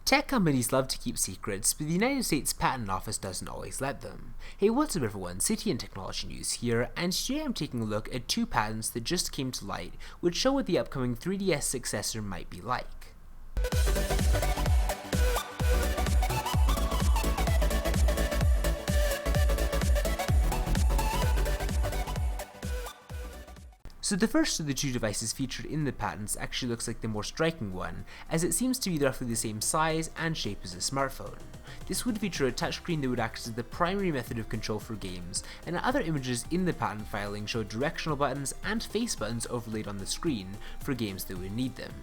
Tech companies love to keep secrets, but the United States Patent Office doesn't always let them. Hey, what's up everyone, CTNtechnologynews here, and today I'm taking a look at two patents that just came to light, which show what the upcoming 3DS successor might be like. So the first of the two devices featured in the patents actually looks like the more striking one, as it seems to be roughly the same size and shape as a smartphone. This would feature a touchscreen that would act as the primary method of control for games, and other images in the patent filing show directional buttons and face buttons overlaid on the screen for games that would need them.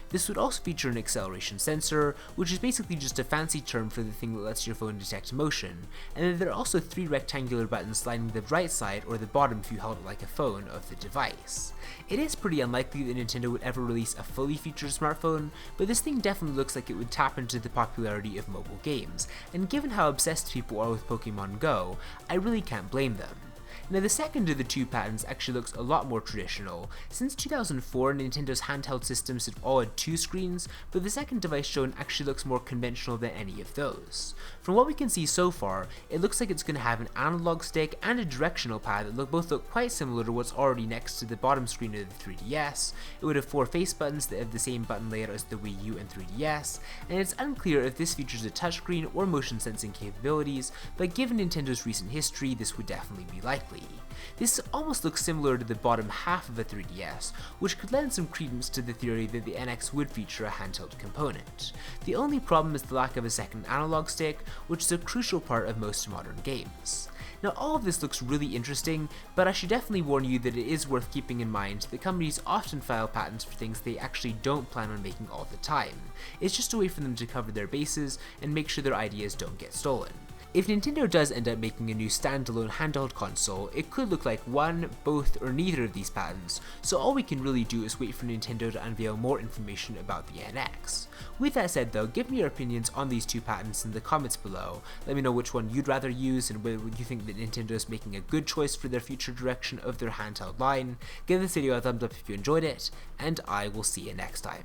This would also feature an acceleration sensor, which is basically just a fancy term for the thing that lets your phone detect motion, and then there are also three rectangular buttons lining the right side or the bottom if you held it like a phone of the device. It is pretty unlikely that Nintendo would ever release a fully featured smartphone, but this thing definitely looks like it would tap into the popularity of mobile games, and given how obsessed people are with Pokemon Go, I really can't blame them. Now the second of the two patents actually looks a lot more traditional. Since 2004, Nintendo's handheld systems have all had two screens, but the second device shown actually looks more conventional than any of those. From what we can see so far, it looks like it's going to have an analog stick and a directional pad that both look quite similar to what's already next to the bottom screen of the 3DS. It would have four face buttons that have the same button layout as the Wii U and 3DS, and it's unclear if this features a touchscreen or motion sensing capabilities, but given Nintendo's recent history, this would definitely be likely. This almost looks similar to the bottom half of a 3DS, which could lend some credence to the theory that the NX would feature a handheld component. The only problem is the lack of a second analog stick, which is a crucial part of most modern games. Now all of this looks really interesting, but I should definitely warn you that it is worth keeping in mind that companies often file patents for things they actually don't plan on making all the time. It's just a way for them to cover their bases and make sure their ideas don't get stolen. If Nintendo does end up making a new standalone handheld console, it could look like one, both, or neither of these patents, so all we can really do is wait for Nintendo to unveil more information about the NX. With that said though, give me your opinions on these two patents in the comments below. Let me know which one you'd rather use and whether you think that Nintendo is making a good choice for their future direction of their handheld line. Give this video a thumbs up if you enjoyed it, and I will see you next time.